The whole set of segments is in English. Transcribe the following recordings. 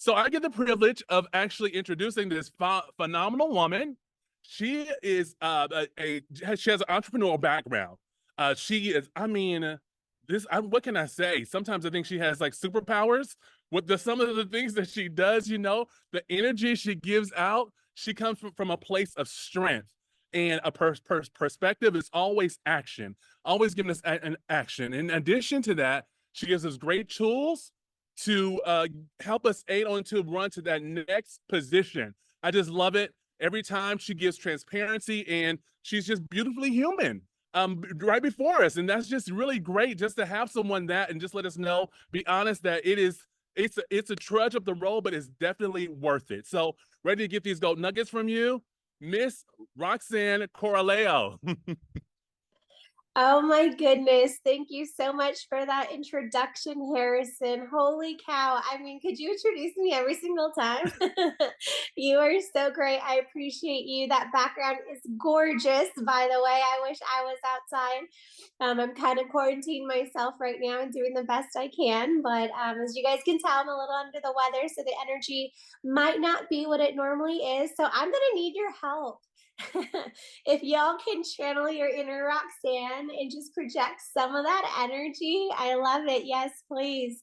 So I get the privilege of actually introducing this phenomenal woman. She is she has an entrepreneurial background. She is, I mean, what can I say? Sometimes I think she has like superpowers with some of the things that she does, the energy she gives out. She comes from a place of strength, and a perspective is always action, always giving us an action. In addition to that, she gives us great tools to help us aid on to run to that next position. I just love it. Every time she gives transparency, and she's just beautifully human right before us. And that's just really great just to have someone that and just let us know, be honest, that it's a trudge up the road, but it's definitely worth it. So ready to get these gold nuggets from you, Miss Roxann Corralejo. Oh my goodness. Thank you so much for that introduction, Harrison. Holy cow. I mean, could you introduce me every single time? You are so great. I appreciate you. That background is gorgeous, by the way. I wish I was outside. I'm kind of quarantined myself right now and doing the best I can. But as you guys can tell, I'm a little under the weather, so the energy might not be what it normally is. So I'm going to need your help. If y'all can channel your inner Roxann and just project some of that energy, I love it. Yes, please.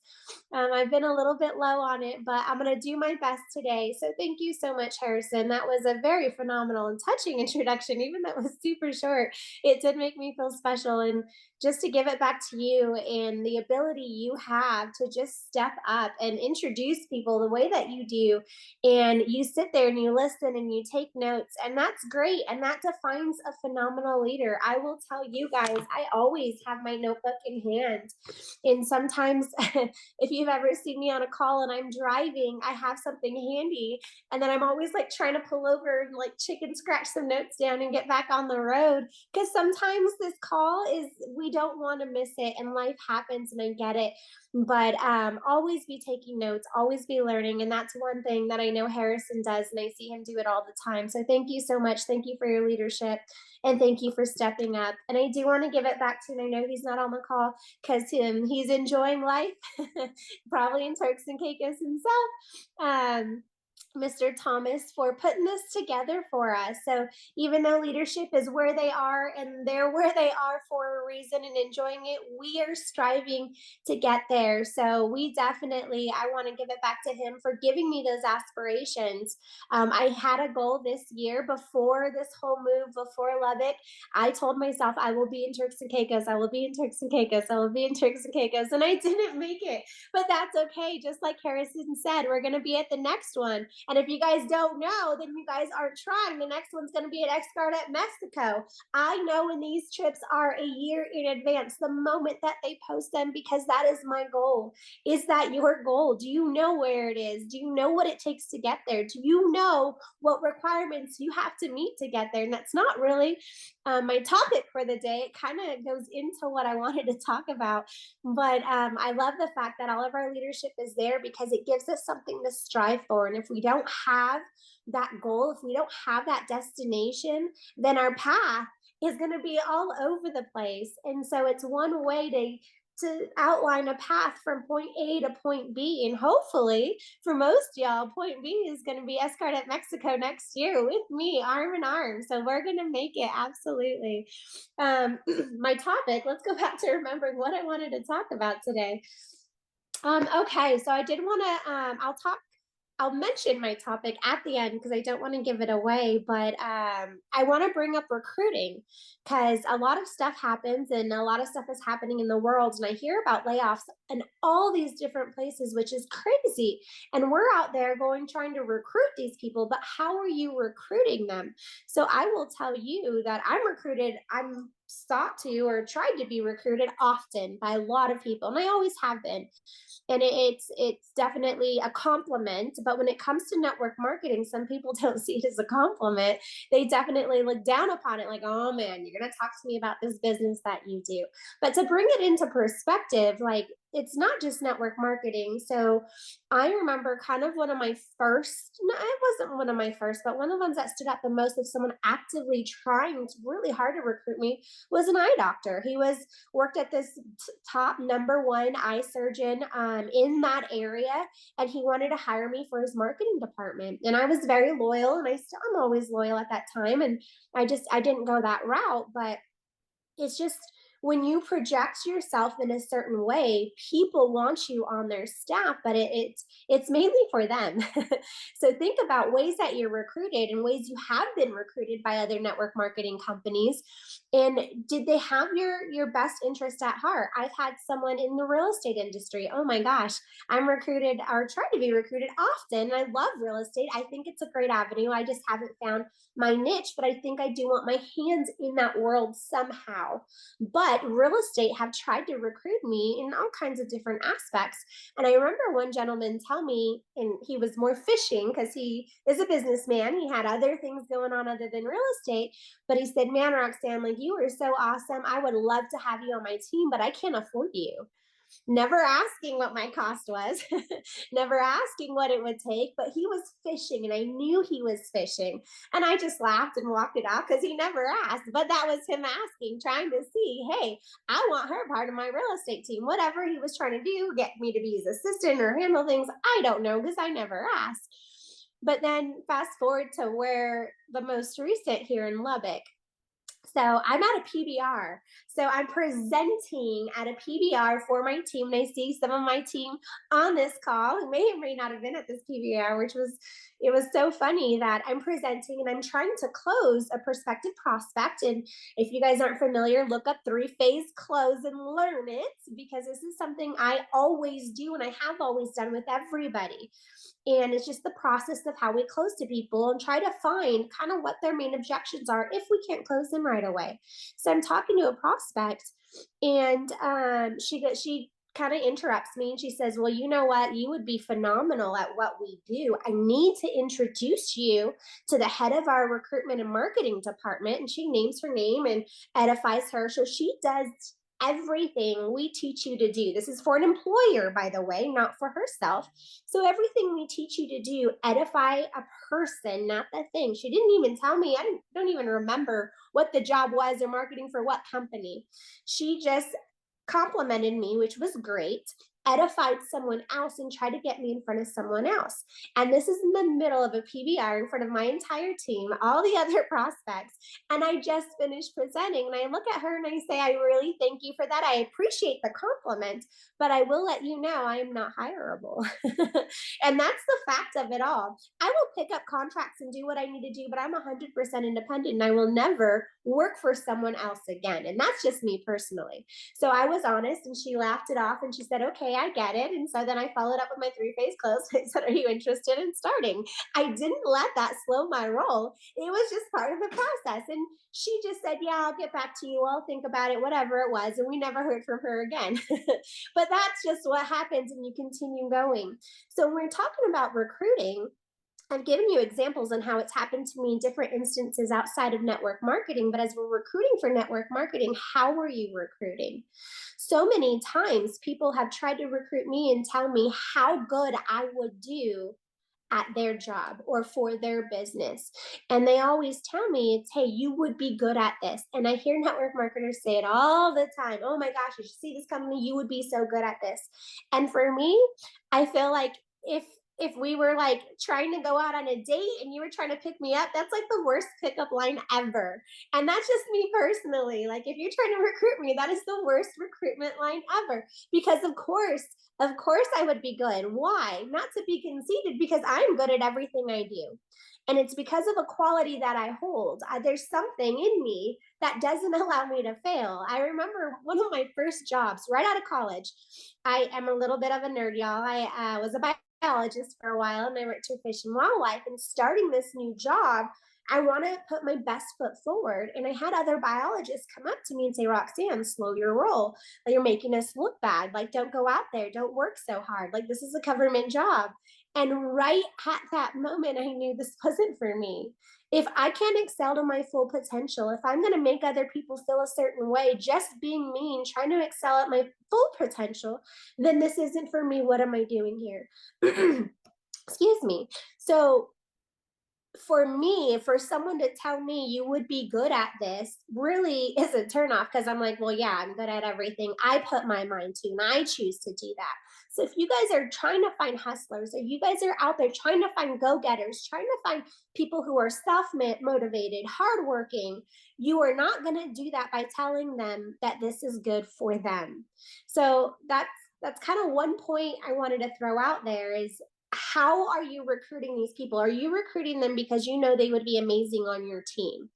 I've been a little bit low on it, but I'm going to do my best today. So thank you so much, Harrison. That was a very phenomenal and touching introduction, even though it was super short. It did make me feel special. And just to give it back to you and the ability you have to just step up and introduce people the way that you do, and you sit there and you listen and you take notes, and that's great, and that defines a phenomenal leader. I will tell you guys, I always have my notebook in hand, and sometimes if you've ever seen me on a call and I'm driving, I have something handy, and then I'm always like trying to pull over and like chicken scratch some notes down and get back on the road, because sometimes this call is, we don't want to miss it, and life happens, and I get it. But always be taking notes, always be learning, and that's one thing that I know Harrison does, and I see him do it all the time. So thank you so much. Thank you for your leadership, and thank you for stepping up. And I do want to give it back to him. I know he's not on the call because he's enjoying life, probably in Turks and Caicos himself. Mr. Thomas, for putting this together for us. So even though leadership is where they are and they're where they are for a reason and enjoying it, we are striving to get there. So we definitely, I want to give it back to him for giving me those aspirations. I had a goal this year before this whole move, before Lubbock. I told myself I will be in Turks and Caicos. I will be in Turks and Caicos. I will be in Turks and Caicos. And I didn't make it, but that's okay. Just like Harrison said, we're going to be at the next one. And if you guys don't know, then you guys aren't trying. The next one's going to be at Xcaret, Mexico. I know when these trips are a year in advance, the moment that they post them, because that is my goal. Is that your goal? Do you know where it is? Do you know what it takes to get there? Do you know what requirements you have to meet to get there? And that's not really my topic for the day. It kind of goes into what I wanted to talk about. But I love the fact that all of our leadership is there because it gives us something to strive for. And if we don't have that goal, if we don't have that destination, then our path is going to be all over the place. And so it's one way to outline a path from point A to point B. And hopefully, for most y'all, point B is going to be Xcaret, Mexico next year with me, arm in arm. So we're going to make it, absolutely. My topic, let's go back to remembering what I wanted to talk about today. Okay, so I did want to, I'll mention my topic at the end because I don't want to give it away, but I want to bring up recruiting because a lot of stuff happens and a lot of stuff is happening in the world. And I hear about layoffs in all these different places, which is crazy. And we're out there trying to recruit these people, but how are you recruiting them? So I will tell you that I'm sought to or tried to be recruited often by a lot of people, and I always have been. And it's definitely a compliment, but when it comes to network marketing, some people don't see it as a compliment. They definitely look down upon it, like, oh man, you're going to talk to me about this business that you do. But to bring it into perspective, like, it's not just network marketing. So I remember kind of one of my first, no, it wasn't one of my first, but one of the ones that stood out the most of someone actively trying to really hard to recruit me was an eye doctor. He was worked at this top number one eye surgeon in that area, and he wanted to hire me for his marketing department. And I was very loyal, and I still am always loyal at that time. And I didn't go that route, but it's just when you project yourself in a certain way, people want you on their staff, but it's mainly for them. So think about ways that you're recruited and ways you have been recruited by other network marketing companies. And did they have your best interest at heart? I've had someone in the real estate industry. Oh my gosh, I'm recruited or try to be recruited often. I love real estate. I think it's a great avenue. I just haven't found my niche, but I think I do want my hands in that world somehow. But real estate have tried to recruit me in all kinds of different aspects. And I remember one gentleman tell me, and he was more fishing because he is a businessman. He had other things going on other than real estate. But he said, "Man, Roxann, like you are so awesome. I would love to have you on my team, but I can't afford you." Never asking what my cost was, never asking what it would take, but he was fishing and I knew he was fishing. And I just laughed and walked it off because he never asked. But that was him asking, trying to see, hey, I want her part of my real estate team. Whatever he was trying to do, get me to be his assistant or handle things, I don't know because I never asked. But then fast forward to where the most recent here in Lubbock, so I'm at a PBR. So I'm presenting at a PBR for my team. And I see some of my team on this call who may or may not have been at this PBR, which was, it was so funny that I'm presenting and I'm trying to close a prospective prospect. And if you guys aren't familiar, look up three-phase close and learn it, because this is something I always do and I have always done with everybody. And it's just the process of how we close to people and try to find kind of what their main objections are if we can't close them right away. So I'm talking to a prospect, and she kind of interrupts me and she says, "Well, you know what? You would be phenomenal at what we do. I need to introduce you to the head of our recruitment and marketing department." And she names her name and edifies her. So she does everything we teach you to do. This is for an employer, by the way, not for herself. So everything we teach you to do, edify a person, not the thing. She didn't even tell me. Don't even remember what the job was or marketing for what company. She just complimented me, which was great, edified someone else and tried to get me in front of someone else. And this is in the middle of a PBR in front of my entire team, all the other prospects. And I just finished presenting and I look at her and I say, "I really thank you for that. I appreciate the compliment, but I will let you know I am not hireable." And that's the fact of it all. I will pick up contracts and do what I need to do, but I'm 100% independent and I will never work for someone else again. And that's just me personally. So I was honest and she laughed it off and she said, "Okay, I get it." And so then I followed up with my three-phase close. I said, "Are you interested in starting?" I didn't let that slow my roll. It was just part of the process. And she just said, "Yeah, I'll get back to you. I'll think about it," whatever it was. And we never heard from her again. But that's just what happens when you continue going. So when we're talking about recruiting, I've given you examples on how it's happened to me in different instances outside of network marketing. But as we're recruiting for network marketing, how are you recruiting? So many times people have tried to recruit me and tell me how good I would do at their job or for their business. And they always tell me it's, "Hey, you would be good at this." And I hear network marketers say it all the time. "Oh my gosh, you should see this company. You would be so good at this." And for me, I feel like if we were like trying to go out on a date and you were trying to pick me up, that's like the worst pickup line ever. And that's just me personally. Like if you're trying to recruit me, that is the worst recruitment line ever. Because of course I would be good. Why? Not to be conceited, because I'm good at everything I do. And it's because of a quality that I hold. There's something in me that doesn't allow me to fail. I remember one of my first jobs right out of college. I am a little bit of a nerd, y'all. I was a biologist for a while and I worked for Fish and Wildlife. And starting this new job, I want to put my best foot forward. And I had other biologists come up to me and say, "Roxann, slow your roll. Like, you're making us look bad. Like, don't go out there. Don't work so hard. Like, this is a government job." And right at that moment, I knew this wasn't for me. If I can't excel to my full potential, if I'm going to make other people feel a certain way, just being me and trying to excel at my full potential, then this isn't for me. What am I doing here? Excuse me. So for me, for someone to tell me you would be good at this really is a turnoff because I'm like, well, yeah, I'm good at everything I put my mind to, and I choose to do that. So if you guys are trying to find hustlers, or you guys are out there trying to find go-getters, trying to find people who are self-motivated, hardworking, you are not going to do that by telling them that this is good for them. So that's kind of one point I wanted to throw out there is, how are you recruiting these people? Are you recruiting them because you know they would be amazing on your team?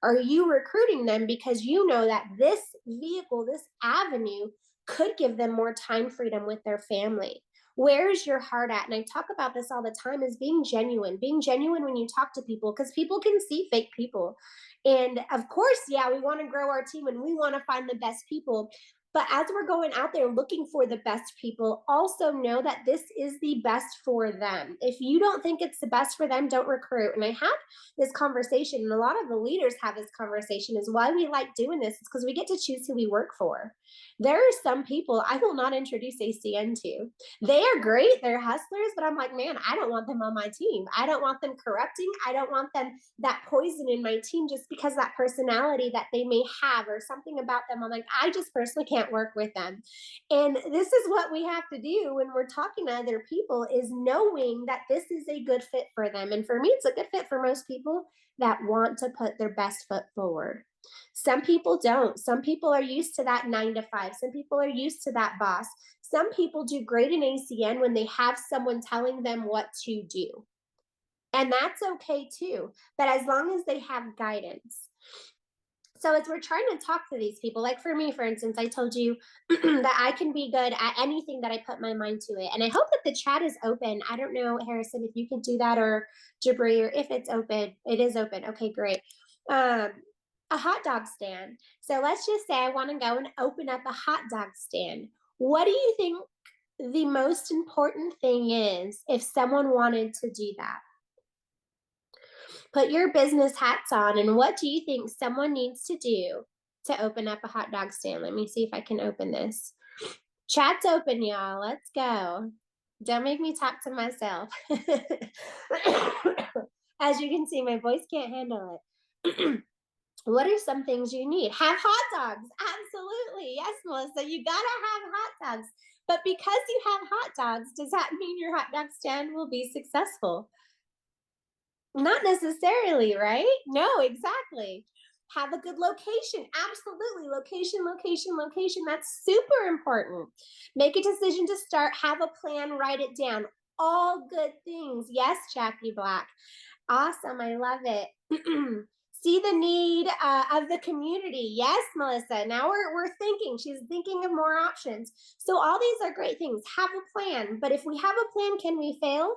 Are you recruiting them because you know that this vehicle, this avenue could give them more time freedom with their family? Where's your heart at? And I talk about this all the time, is being genuine when you talk to people, because people can see fake people. And of course, yeah, we want to grow our team and we want to find the best people. But as we're going out there looking for the best people, also know that this is the best for them. If you don't think it's the best for them, don't recruit. And I had this conversation, and a lot of the leaders have this conversation, is why we like doing this. It's because we get to choose who we work for. There are some people I will not introduce ACN to. They are great, they're hustlers, but I'm like, man, I don't want them on my team. I don't want them corrupting. I don't want them, that poison in my team, just because that personality that they may have or something about them. I'm like, I just personally can't work with them. And this is what we have to do when we're talking to other people, is knowing that this is a good fit for them. And for me, it's a good fit for most people that want to put their best foot forward. Some people don't. Some people are used to that 9 to 5. Some people are used to that boss. Some people do great in ACN when they have someone telling them what to do. And that's okay too. But as long as they have guidance. So as we're trying to talk to these people, like for me, for instance, I told you that I can be good at anything that I put my mind to it. And I hope that the chat is open. I don't know, Harrison, if you can do that, or Jabri, or if it's open. It is open. Okay, great. A hot dog stand. So let's just say I want to go and open up a hot dog stand. What do you think the most important thing is if someone wanted to do that? Put your business hats on, and what do you think someone needs to do to open up a hot dog stand? Let me see if I can open this. Chat's open, y'all. Let's go. Don't make me talk to myself. As you can see, my voice can't handle it. What are some things you need? Have hot dogs. Absolutely. Yes, Melissa, you gotta have hot dogs. But because you have hot dogs, does that mean your hot dog stand will be successful? Not necessarily, right? No, exactly. Have a good location. Absolutely. Location, location, location. That's super important. Make a decision to start, have a plan, write it down. All good things. Yes, Jackie Black. Awesome. I love it. See the need of the community. Yes, Melissa. Now we're thinking. She's thinking of more options. So all these are great things. Have a plan. But if we have a plan, can we fail?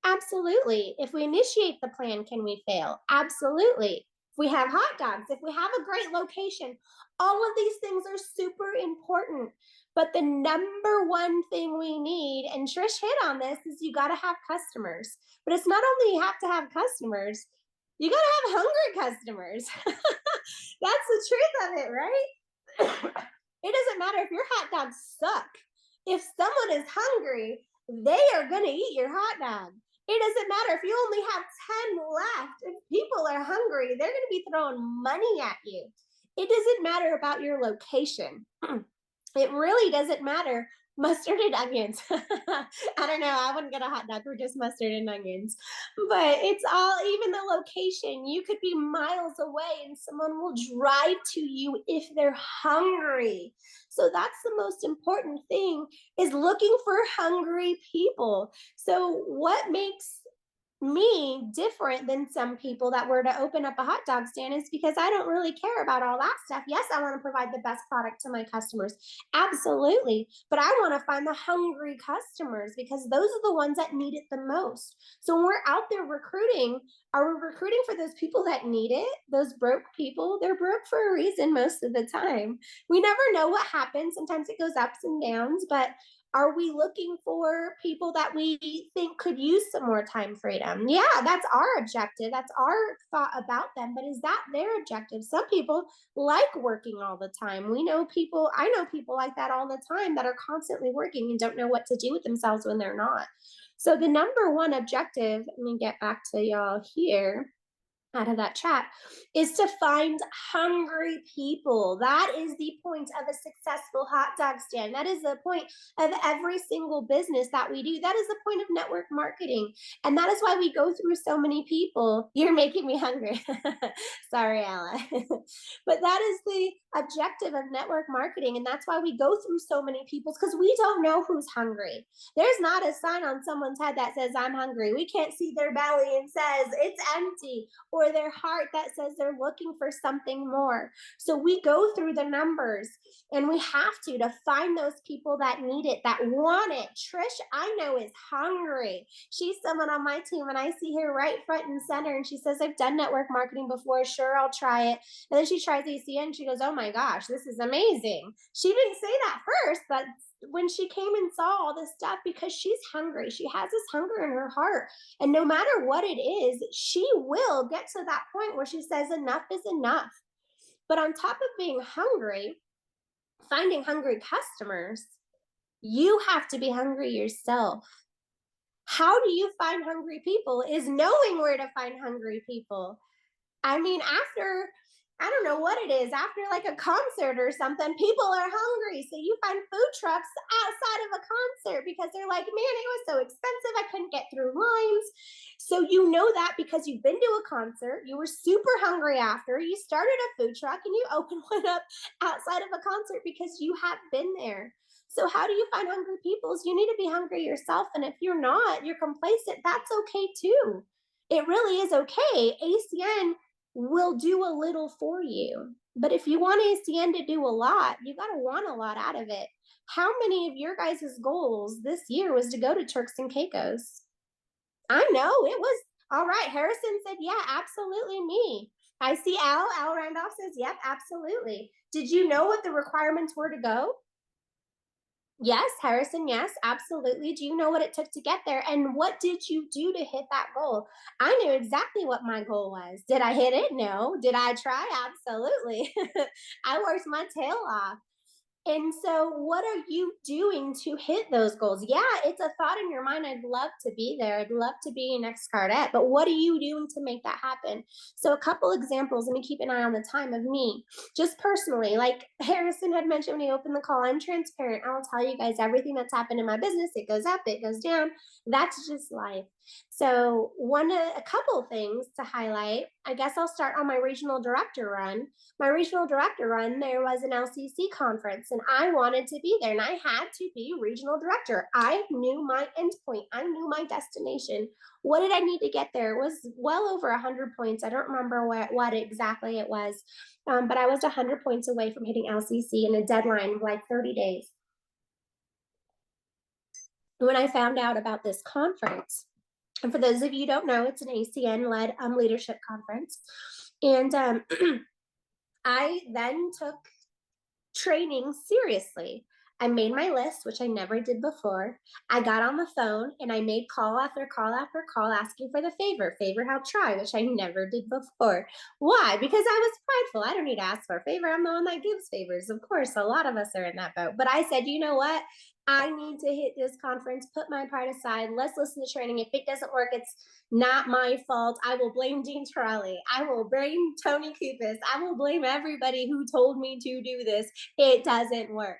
Absolutely. If we initiate the plan, can we fail? Absolutely. If we have hot dogs, if we have a great location, all of these things are super important. But the number one thing we need, and Trish hit on this, is you got to have customers. But it's not only you have to have customers, you got to have hungry customers. That's the truth of it, right? It doesn't matter if your hot dogs suck. If someone is hungry, they are going to eat your hot dog. It doesn't matter if you only have 10 left. If people are hungry, they're going to be throwing money at you. It doesn't matter about your location. It really doesn't matter. Mustard and onions. I don't know. I wouldn't get a hot dog for just mustard and onions. But it's all, even the location. You could be miles away and someone will drive to you if they're hungry. So that's the most important thing, is looking for hungry people. So what makes me different than some people that were to open up a hot dog stand is because I don't really care about all that stuff. Yes, I want to provide the best product to my customers. Absolutely. But I want to find the hungry customers, because those are the ones that need it the most. So when we're out there recruiting, are we recruiting for those people that need it? Those broke people, they're broke for a reason most of the time. We never know what happens. Sometimes it goes ups and downs, but Are we looking for people that we think could use some more time freedom? Yeah, that's our objective. That's our thought about them. But is that their objective? Some people like working all the time. We know people, I know people like that all the time that are constantly working and don't know what to do with themselves when they're not. So the number one objective, let me get back to y'all here out of that chat, is to find hungry people. That is the point of a successful hot dog stand. That is the point of every single business that we do. That is the point of network marketing. And that is why we go through so many people. You're making me hungry. Sorry, Ella. But that is the objective of network marketing. And that's why we go through so many people, because we don't know who's hungry. There's not a sign on someone's head that says, I'm hungry. We can't see their belly and says it's empty, or their heart that says they're looking for something more. So we go through the numbers, and we have to find those people that need it, that want it. Trish, I know, is hungry. She's someone on my team, and I see her right front and center, and she says, I've done network marketing before. Sure, I'll try it. And then she tries ACN, and she goes, oh my gosh, this is amazing. She didn't say that first, but when she came and saw all this stuff, because she's hungry, she has this hunger in her heart, and no matter what it is, she will get to that point where she says enough is enough. But on top of being hungry, finding hungry customers, you have to be hungry yourself. How do you find hungry people is knowing where to find hungry people. I mean, after, I don't know what it is, after like a concert or something, people are hungry. So you find food trucks outside of a concert because they're like, man, it was so expensive, I couldn't get through lines. So you know that because you've been to a concert, you were super hungry after, you started a food truck and you opened one up outside of a concert because you have been there. So how do you find hungry people? You need to be hungry yourself. And if you're not, you're complacent, that's okay too. It really is okay. ACN will do a little for you. But if you want ACN to do a lot, you got to want a lot out of it. How many of your guys' goals this year was to go to Turks and Caicos? I know it was. All right. Harrison said, yeah, absolutely me. I see Al Randolph says, yep, absolutely. Did you know what the requirements were to go? Yes, Harrison, yes, absolutely. Do you know what it took to get there? And what did you do to hit that goal? I knew exactly what my goal was. Did I hit it? No. Did I try? Absolutely. I worked my tail off. And so, what are you doing to hit those goals? Yeah, it's a thought in your mind. I'd love to be there. I'd love to be an ex-cardette, but what are you doing to make that happen? So, a couple examples. Let me keep an eye on the time of me, just personally. Like Harrison had mentioned when he opened the call, I'm transparent. I'll tell you guys everything that's happened in my business. It goes up, it goes down. That's just life. So, a couple things to highlight. I guess I'll start on my regional director run. My regional director run, there was an LCC conference, and I wanted to be there, and I had to be regional director. I knew my endpoint. I knew my destination. What did I need to get there? It was well over 100 points. I don't remember what exactly it was, but I was 100 points away from hitting LCC in a deadline of like 30 days. When I found out about this conference, and for those of you who don't know, it's an ACN-led leadership conference, and I then took training seriously. I made my list, which I never did before. I got on the phone and I made call after call after call asking for the favor. Favor, help, try, which I never did before. Why? Because I was prideful. I don't need to ask for a favor. I'm the one that gives favors. Of course, a lot of us are in that boat. But I said, you know what? I need to hit this conference, put my pride aside. Let's listen to training. If it doesn't work, it's not my fault. I will blame Dean Trolley. I will blame Tony Kupis. I will blame everybody who told me to do this. It doesn't work.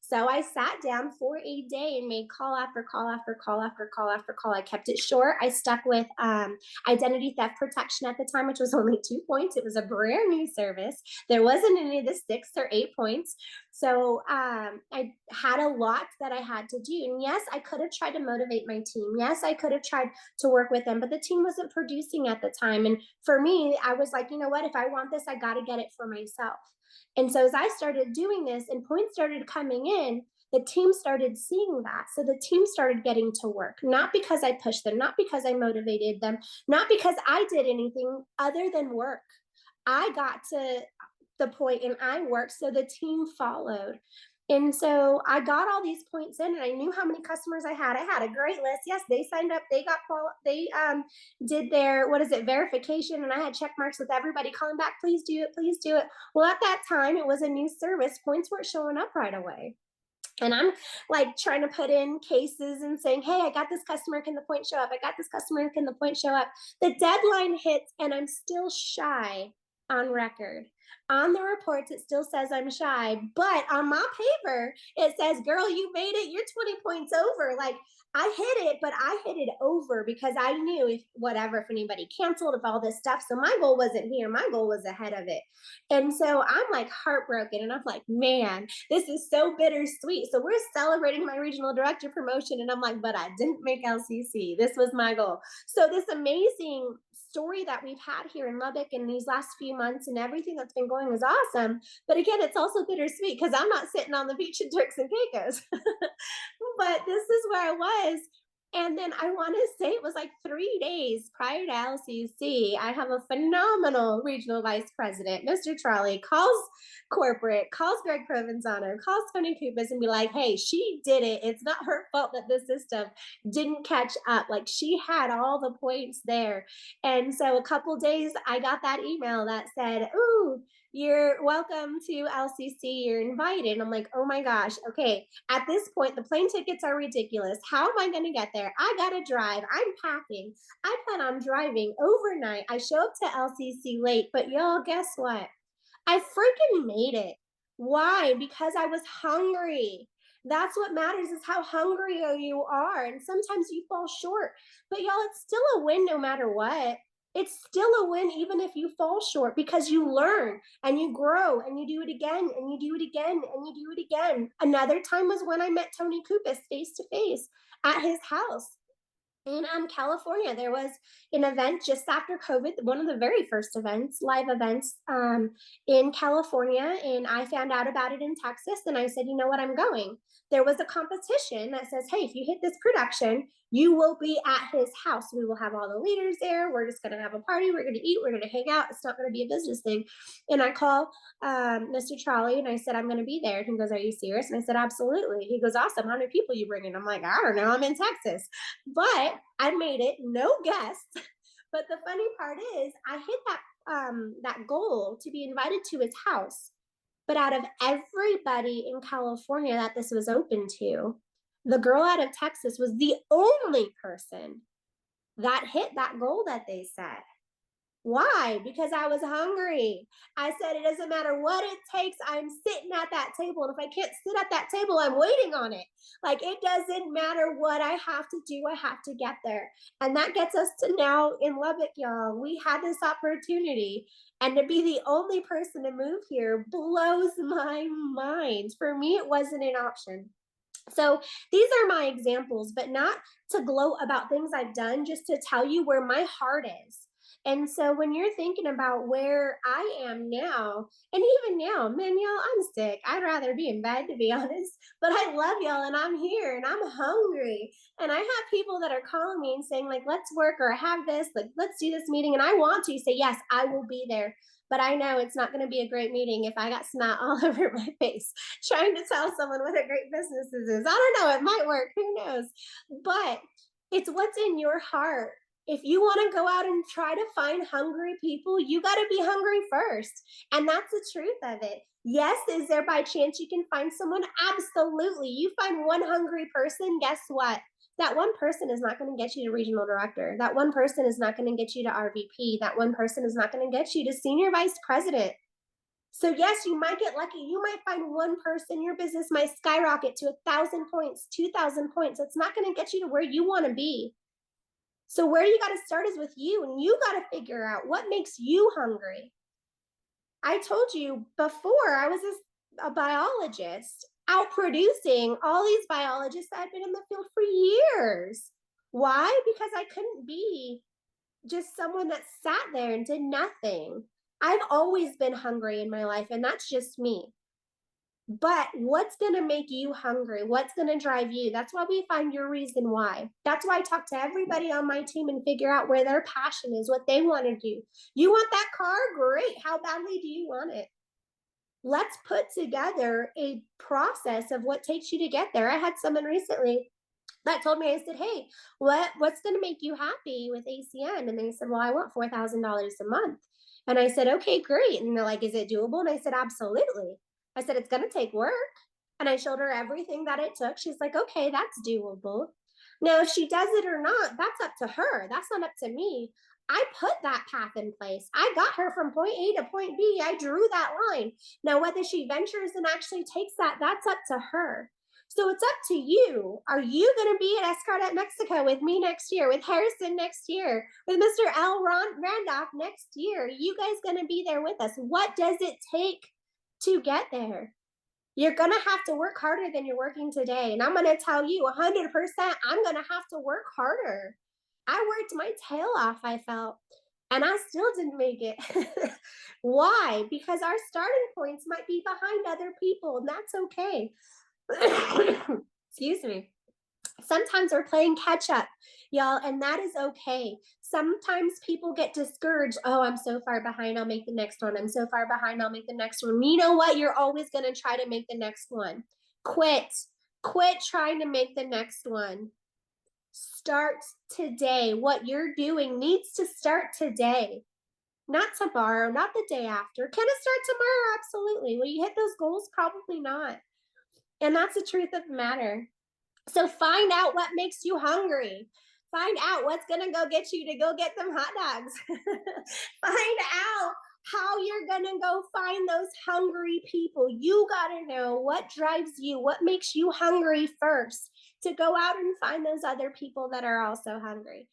So I sat down for a day and made call after call after call after call after call. I kept it short. I stuck with identity theft protection at the time, which was only 2 points. It was a brand new service. There wasn't any of the 6 or 8 points. So I had a lot that I had to do. And yes, I could have tried to motivate my team. Yes, I could have tried to work with them, but the team wasn't producing at the time. And for me, I was like, you know what? If I want this, I got to get it for myself. And so as I started doing this and points started coming in, the team started seeing that. So the team started getting to work, not because I pushed them, not because I motivated them, not because I did anything other than work. I got to the point and I worked, so the team followed. And so I got all these points in, and I knew how many customers I had. I had a great list. Yes, they signed up. They got they did their, what is it, verification, and I had check marks with everybody calling back. Please do it. Please do it. Well, at that time, it was a new service. Points weren't showing up right away. And I'm like trying to put in cases and saying, hey, I got this customer. Can the point show up? I got this customer. Can the point show up? The deadline hits, and I'm still shy on record. On the reports, it still says I'm shy, but on my paper, it says, girl, you made it. You're 20 points over. Like, I hit it, but I hit it over because I knew if whatever, if anybody canceled, if all this stuff. So my goal wasn't here. My goal was ahead of it. And so I'm like heartbroken, and I'm like, man, this is so bittersweet. So we're celebrating my regional director promotion, and I'm like, but I didn't make LCC. This was my goal. So this amazing story that we've had here in Lubbock in these last few months and everything that's been going is awesome. But again, it's also bittersweet because I'm not sitting on the beach in Turks and Caicos. But this is where I was. And then I want to say it was like 3 days prior to LCC. I have a phenomenal regional vice president, Mr. Trolley, calls corporate, calls Greg Provenzano, calls Tony Kupas, and be like, hey, she did it. It's not her fault that the system didn't catch up. Like, she had all the points there. And so a couple days, I got that email that said, ooh, you're welcome to LCC, you're invited. And I'm like, oh my gosh, okay. At this point, the plane tickets are ridiculous. How am I going to get there? I got to drive. I'm packing. I plan on driving overnight. I show up to LCC late, but y'all, guess what? I freaking made it. Why? Because I was hungry. That's what matters, is how hungry you are. And sometimes you fall short, but y'all, it's still a win no matter what. It's still a win even if you fall short, because you learn and you grow and you do it again and you do it again and you do it again. Another time was when I met Tony Kupas face to face at his house in California. There was an event just after COVID, one of the very first events, live events in California. And I found out about it in Texas. And I said, you know what, I'm going. There was a competition that says, hey, if you hit this production, you will be at his house. We will have all the leaders there. We're just going to have a party. We're going to eat. We're going to hang out. It's not going to be a business thing. And I call Mr. Trolley and I said, I'm going to be there. And he goes, are you serious? And I said, absolutely. He goes, awesome. How many people you bringing? I'm like, I don't know. I'm in Texas. But I made it, no guests. But the funny part is, I hit that goal to be invited to his house. But out of everybody in California that this was open to, the girl out of Texas was the only person that hit that goal that they set. Why? Because I was hungry. I said, it doesn't matter what it takes. I'm sitting at that table. And if I can't sit at that table, I'm waiting on it. Like, it doesn't matter what I have to do. I have to get there. And that gets us to now in Lubbock, y'all. We had this opportunity. And to be the only person to move here blows my mind. For me, it wasn't an option. So these are my examples, but not to gloat about things I've done, just to tell you where my heart is. And so when you're thinking about where I am now, and even now, man, y'all, I'm sick. I'd rather be in bed, to be honest, but I love y'all and I'm here and I'm hungry. And I have people that are calling me and saying, like, let's work, or I have this, like, let's do this meeting. And I want to say, yes, I will be there. But I know it's not going to be a great meeting if I got snot all over my face trying to tell someone what a great business this is. I don't know. It might work. Who knows? But it's what's in your heart. If you want to go out and try to find hungry people, you got to be hungry first. And that's the truth of it. Yes, is there by chance you can find someone? Absolutely. You find one hungry person, guess what? That one person is not going to get you to regional director. That one person is not going to get you to RVP. That one person is not going to get you to senior vice president. So yes, you might get lucky. You might find one person, your business might skyrocket to 1,000 points, 2,000 points. It's not going to get you to where you want to be. So where you got to start is with you, and you got to figure out what makes you hungry. I told you before, I was a biologist, out producing all these biologists that had been in the field for years. Why? Because I couldn't be just someone that sat there and did nothing. I've always been hungry in my life, and that's just me. But what's going to make you hungry? What's going to drive you? That's why we find your reason why. That's why I talk to everybody on my team and figure out where their passion is, what they want to do. You want that car? Great. How badly do you want it? let's put together a process of what takes you to get there. I had someone recently that told me, I said, hey, what's going to make you happy with ACN? And they said, well, I want $4,000 a month. And I said, okay, great. And they're like, is it doable? And I said, absolutely. I said, it's going to take work. And I showed her everything that it took. She's like, okay, that's doable. Now, if she does it or not, that's up to her. That's not up to me. I put that path in place. I got her from point A to point B. I drew that line. Now, whether she ventures and actually takes that, that's up to her. So it's up to you. Are you going to be at Escart at Mexico with me next year, with Harrison next year, with Mr. Randolph next year? Are you guys going to be there with us? What does it take to get there? You're going to have to work harder than you're working today. And I'm going to tell you 100%, I'm going to have to work harder. I worked my tail off, I felt, and I still didn't make it. Why? Because our starting points might be behind other people, and that's okay. Excuse me. Sometimes we're playing catch up, y'all, and that is okay. Sometimes people get discouraged. Oh, I'm so far behind. I'll make the next one. I'm so far behind. I'll make the next one. You know what? You're always going to try to make the next one. Quit. Quit trying to make the next one. Start today. What you're doing needs to start today, not tomorrow, not the day after. Can it start tomorrow? Absolutely. Will you hit those goals? Probably not. And that's the truth of the matter. So find out what makes you hungry. Find out what's going to go get you to go get them hot dogs. Find out how you're going to go find those hungry people. You got to know what drives you, what makes you hungry first, to go out and find those other people that are also hungry.